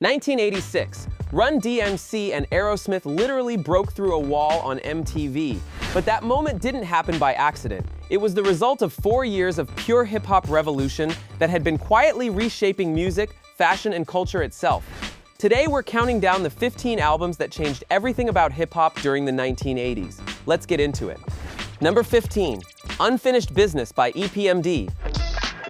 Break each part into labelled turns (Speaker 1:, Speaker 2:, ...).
Speaker 1: 1986. Run-DMC and Aerosmith literally broke through a wall on MTV. But that moment didn't happen by accident. It was the result of 4 years of pure hip-hop revolution that had been quietly reshaping music, fashion, and culture itself. Today, we're counting down the 15 albums that changed everything about hip-hop during the 1980s. Let's get into it. Number 15. Unfinished Business by EPMD.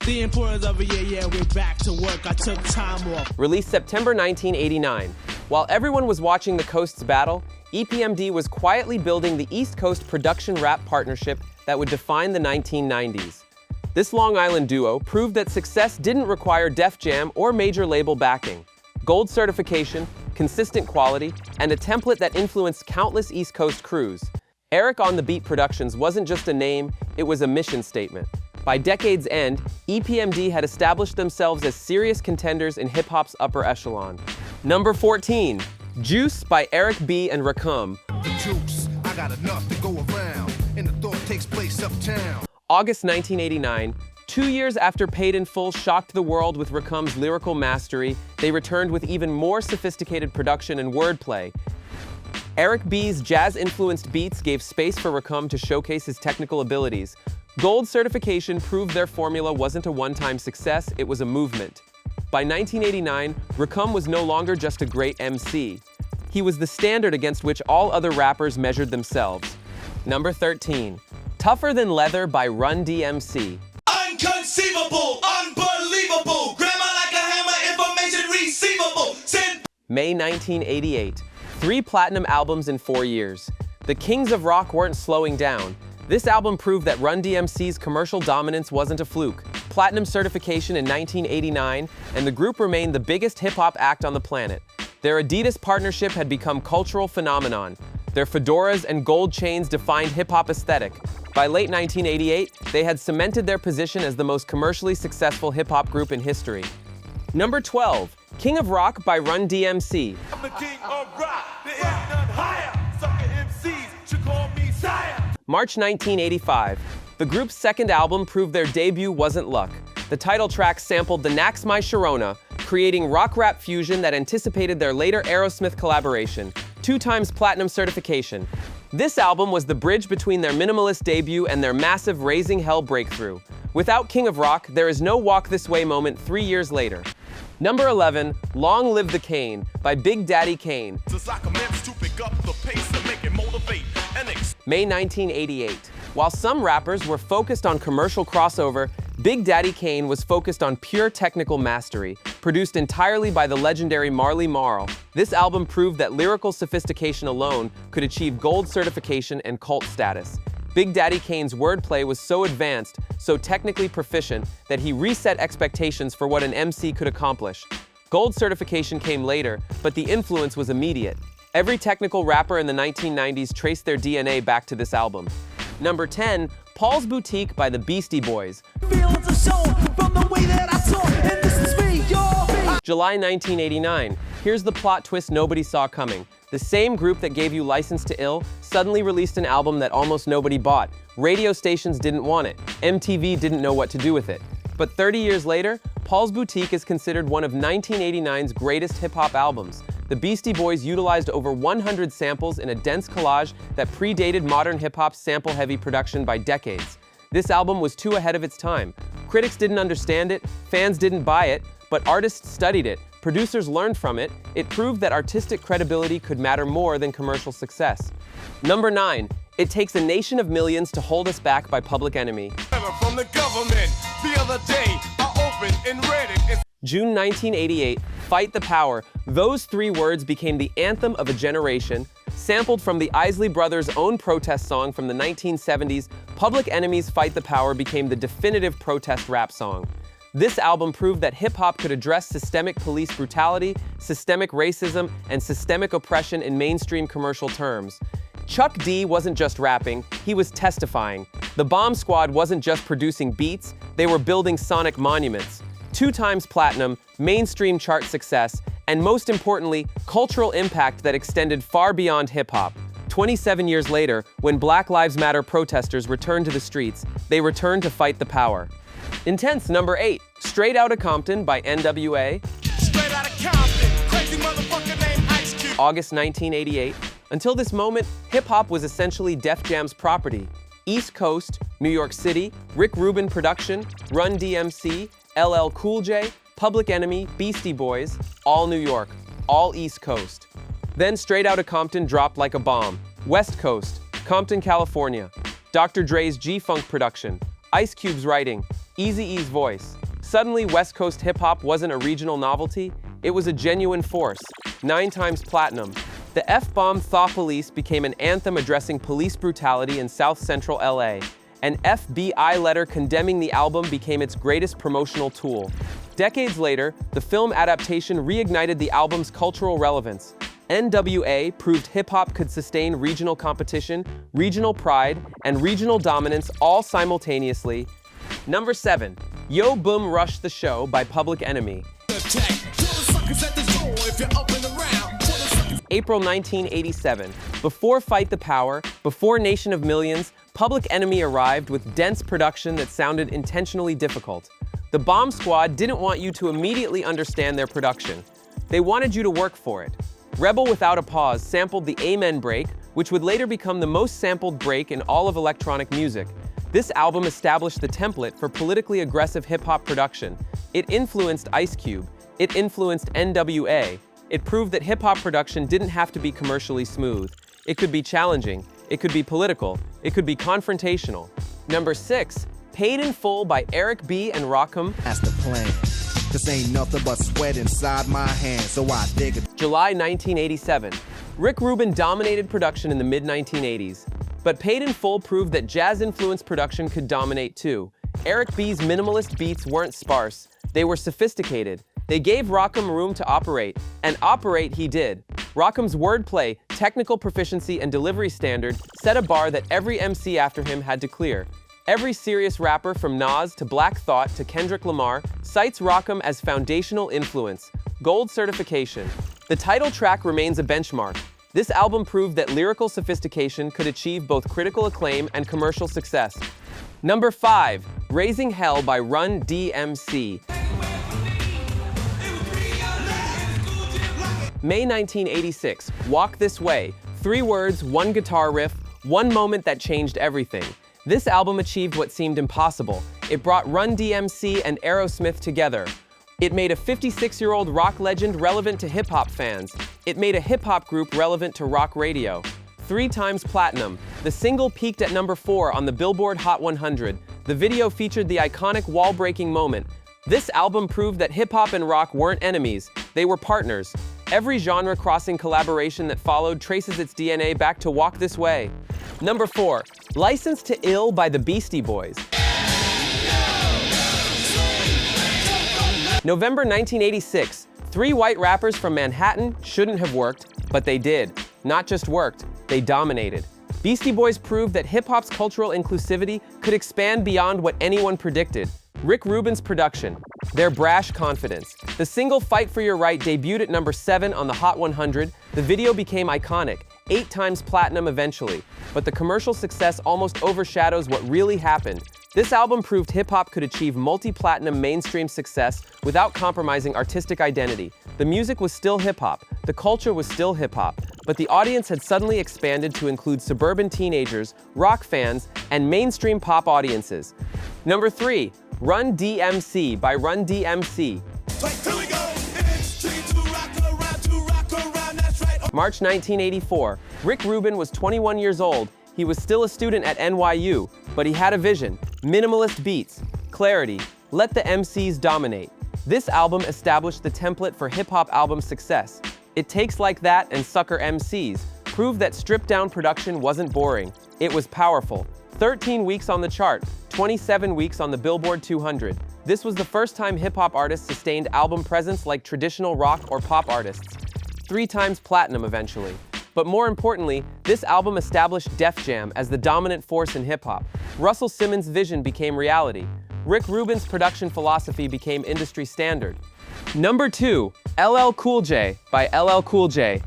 Speaker 2: The importance of it, yeah, we're back to work. I took time off.
Speaker 1: Released September 1989. While everyone was watching the coasts battle, EPMD was quietly building the East Coast production rap partnership that would define the 1990s. This Long Island duo proved that success didn't require Def Jam or major label backing. Gold certification, consistent quality, and a template that influenced countless East Coast crews. Eric on the Beat Productions wasn't just a name, it was a mission statement. By decade's end, EPMD had established themselves as serious contenders in hip-hop's upper echelon. Number 14. Juice by Eric B. and Rakim.
Speaker 3: Juice, I got enough to go around, and the thought takes place uptown.
Speaker 1: August 1989. 2 years after Paid in Full shocked the world with Rakim's lyrical mastery, they returned with even more sophisticated production and wordplay. Eric B.'s jazz-influenced beats gave space for Rakim to showcase his technical abilities. Gold certification proved their formula wasn't a one-time success, it was a movement. By 1989, Rakim was no longer just a great MC. He was the standard against which all other rappers measured themselves. Number 13. Tougher Than Leather by Run-DMC.
Speaker 4: Unconceivable, unbelievable, grammar like a hammer, information receivable.
Speaker 1: May 1988. 3 platinum albums in 4 years. The Kings of Rock weren't slowing down. This album proved that Run-DMC's commercial dominance wasn't a fluke. Platinum certification in 1989, and the group remained the biggest hip-hop act on the planet. Their Adidas partnership had become cultural phenomenon. Their fedoras and gold chains defined hip-hop aesthetic. By late 1988, they had cemented their position as the most commercially successful hip-hop group in history. Number 12. King of Rock by Run-DMC.
Speaker 4: I'm the king of rock, there is none higher. Sucker MCs should call me sire.
Speaker 1: March 1985. The group's second album proved their debut wasn't luck. The title track sampled the Nax My Sharona, creating rock-rap fusion that anticipated their later Aerosmith collaboration. 2 times platinum certification. This album was the bridge between their minimalist debut and their massive Raising Hell breakthrough. Without King of Rock, there is no Walk This Way moment 3 years later. Number 11. Long Live the Kane by Big Daddy Kane. May 1988. While some rappers were focused on commercial crossover, Big Daddy Kane was focused on pure technical mastery, produced entirely by the legendary Marley Marl. This album proved that lyrical sophistication alone could achieve gold certification and cult status. Big Daddy Kane's wordplay was so advanced, so technically proficient, that he reset expectations for what an MC could accomplish. Gold certification came later, but the influence was immediate. Every technical rapper in the 1990s traced their DNA back to this album. Number 10. Paul's Boutique by the Beastie Boys. July 1989. Here's the plot twist nobody saw coming. The same group that gave you License to Ill suddenly released an album that almost nobody bought. Radio stations didn't want it. MTV didn't know what to do with it. But 30 years later, Paul's Boutique is considered one of 1989's greatest hip-hop albums. The Beastie Boys utilized over 100 samples in a dense collage that predated modern hip-hop's sample-heavy production by decades. This album was too ahead of its time. Critics didn't understand it, fans didn't buy it, but artists studied it, producers learned from it. It proved that artistic credibility could matter more than commercial success. Number 9. It Takes a Nation of Millions to Hold Us Back by Public Enemy.
Speaker 4: From the government, the other day, I opened and read it.
Speaker 1: June 1988, Fight the Power. Those 3 words became the anthem of a generation. Sampled from the Isley Brothers' own protest song from the 1970s, Public Enemy's Fight the Power became the definitive protest rap song. This album proved that hip-hop could address systemic police brutality, systemic racism, and systemic oppression in mainstream commercial terms. Chuck D wasn't just rapping, he was testifying. The Bomb Squad wasn't just producing beats, they were building sonic monuments. 2 times platinum, mainstream chart success, and most importantly, cultural impact that extended far beyond hip-hop. 27 years later, when Black Lives Matter protesters returned to the streets, they returned to fight the power. Intense. Number 8, Straight Outta Compton by N.W.A.
Speaker 4: Straight out of Compton,
Speaker 1: August 1988. Until this moment, hip-hop was essentially Def Jam's property. East Coast, New York City, Rick Rubin production, Run-DMC, LL Cool J, Public Enemy, Beastie Boys, all New York, all East Coast. Then Straight Outta Compton dropped like a bomb. West Coast, Compton, California. Dr. Dre's G-Funk production, Ice Cube's writing, Eazy-E's voice. Suddenly, West Coast hip-hop wasn't a regional novelty, it was a genuine force. 9 times platinum. The F-bomb Thaw Police became an anthem addressing police brutality in South Central LA. An FBI letter condemning the album became its greatest promotional tool. Decades later, the film adaptation reignited the album's cultural relevance. N.W.A. proved hip-hop could sustain regional competition, regional pride, and regional dominance all simultaneously. Number 7. Yo Boom Rush the Show by Public Enemy. April 1987. Before Fight the Power, before Nation of Millions, Public Enemy arrived with dense production that sounded intentionally difficult. The Bomb Squad didn't want you to immediately understand their production. They wanted you to work for it. Rebel Without a Pause sampled the Amen break, which would later become the most sampled break in all of electronic music. This album established the template for politically aggressive hip-hop production. It influenced Ice Cube. It influenced N.W.A. It proved that hip-hop production didn't have to be commercially smooth. It could be challenging. It could be political. It could be confrontational. Number 6. Paid in Full by Eric B. and Rakim.
Speaker 3: That's the plan. This ain't nothing but sweat inside my hands, so I dig it.
Speaker 1: July 1987. Rick Rubin dominated production in the mid-1980s. But Paid in Full proved that jazz-influenced production could dominate too. Eric B's minimalist beats weren't sparse. They were sophisticated. They gave Rakim room to operate, and operate he did. Rakim's wordplay, technical proficiency, and delivery standard set a bar that every MC after him had to clear. Every serious rapper from Nas to Black Thought to Kendrick Lamar cites Rakim as foundational influence. Gold certification. The title track remains a benchmark. This album proved that lyrical sophistication could achieve both critical acclaim and commercial success. Number 5. Raising Hell by Run-DMC. May 1986, Walk This Way. 3 words, 1 guitar riff, 1 moment that changed everything. This album achieved what seemed impossible. It brought Run-DMC and Aerosmith together. It made a 56-year-old rock legend relevant to hip-hop fans. It made a hip-hop group relevant to rock radio. 3 times platinum. The single peaked at number 4 on the Billboard Hot 100. The video featured the iconic wall-breaking moment. This album proved that hip-hop and rock weren't enemies, they were partners. Every genre-crossing collaboration that followed traces its DNA back to Walk This Way. Number 4. License to Ill by the Beastie Boys. November 1986. 3 white rappers from Manhattan shouldn't have worked, but they did. Not just worked, they dominated. Beastie Boys proved that hip-hop's cultural inclusivity could expand beyond what anyone predicted. Rick Rubin's production, their brash confidence. The single Fight for Your Right debuted at number 7 on the Hot 100. The video became iconic, 8 times platinum eventually. But the commercial success almost overshadows what really happened. This album proved hip-hop could achieve multi-platinum mainstream success without compromising artistic identity. The music was still hip-hop, the culture was still hip-hop, but the audience had suddenly expanded to include suburban teenagers, rock fans, and mainstream pop audiences. Number 3. Run-DMC by Run-DMC. March 1984. Rick Rubin was 21 years old. He was still a student at N.W.A, but he had a vision. Minimalist beats, clarity, let the MCs dominate. This album established the template for hip-hop album success. It Takes Like That and Sucker MCs proved that stripped-down production wasn't boring. It was powerful. 13 weeks on the chart, 27 weeks on the Billboard 200. This was the first time hip-hop artists sustained album presence like traditional rock or pop artists. 3 times platinum eventually. But more importantly, this album established Def Jam as the dominant force in hip-hop. Russell Simmons' vision became reality. Rick Rubin's production philosophy became industry standard. Number 2, LL Cool J by LL Cool J.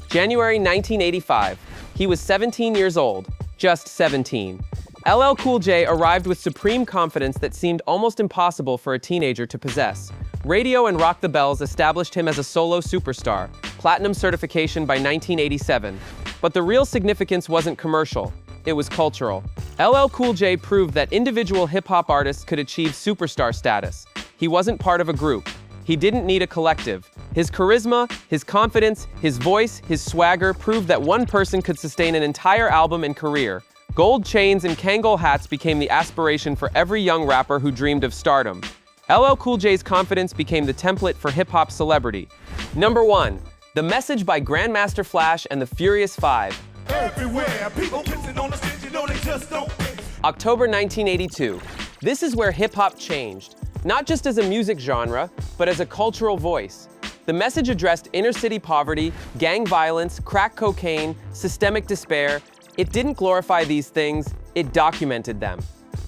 Speaker 1: January 1985. He was 17 years old, just 17. LL Cool J arrived with supreme confidence that seemed almost impossible for a teenager to possess. Radio and Rock the Bells established him as a solo superstar, platinum certification by 1987. But the real significance wasn't commercial, it was cultural. LL Cool J proved that individual hip-hop artists could achieve superstar status. He wasn't part of a group. He didn't need a collective. His charisma, his confidence, his voice, his swagger proved that one person could sustain an entire album and career. Gold chains and Kangol hats became the aspiration for every young rapper who dreamed of stardom. LL Cool J's confidence became the template for hip-hop celebrity. Number 1. The Message by Grandmaster Flash and the Furious Five.
Speaker 4: Everywhere, people kissing on the stage, you know they just don't care.
Speaker 1: October 1982. This is where hip-hop changed. Not just as a music genre, but as a cultural voice. The message addressed inner-city poverty, gang violence, crack cocaine, systemic despair. It didn't glorify these things, it documented them.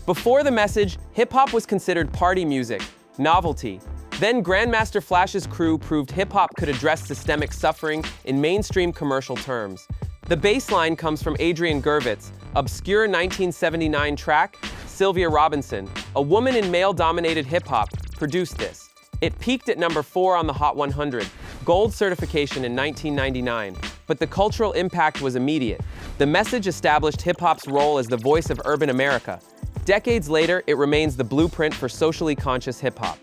Speaker 1: Before the message, hip-hop was considered party music, novelty. Then Grandmaster Flash's crew proved hip-hop could address systemic suffering in mainstream commercial terms. The bass line comes from Adrian Gervitz' obscure 1979 track, Sylvia Robinson, a woman in male-dominated hip-hop, produced this. It peaked at number 4 on the Hot 100, gold certification in 1999. But the cultural impact was immediate. The message established hip-hop's role as the voice of urban America. Decades later, it remains the blueprint for socially conscious hip-hop.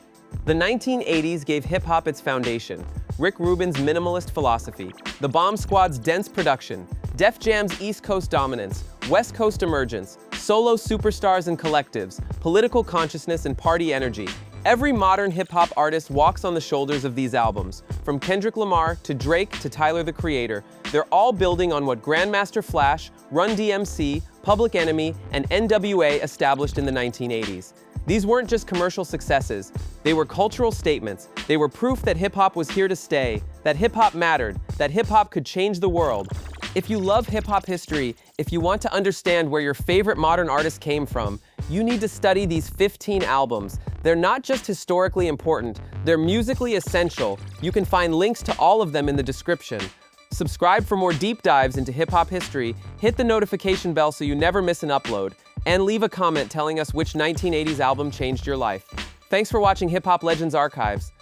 Speaker 1: The 1980s gave hip-hop its foundation. Rick Rubin's minimalist philosophy, the Bomb Squad's dense production, Def Jam's East Coast dominance, West Coast emergence, solo superstars and collectives, political consciousness and party energy. Every modern hip-hop artist walks on the shoulders of these albums. From Kendrick Lamar to Drake to Tyler the Creator, they're all building on what Grandmaster Flash, Run-DMC, Public Enemy, and N.W.A. established in the 1980s. These weren't just commercial successes, they were cultural statements. They were proof that hip-hop was here to stay, that hip-hop mattered, that hip-hop could change the world. If you love hip-hop history, if you want to understand where your favorite modern artist came from, you need to study these 15 albums. They're not just historically important, they're musically essential. You can find links to all of them in the description. Subscribe for more deep dives into hip-hop history, hit the notification bell so you never miss an upload, and leave a comment telling us which 1980s album changed your life. Thanks for watching Hip Hop Legends Archives.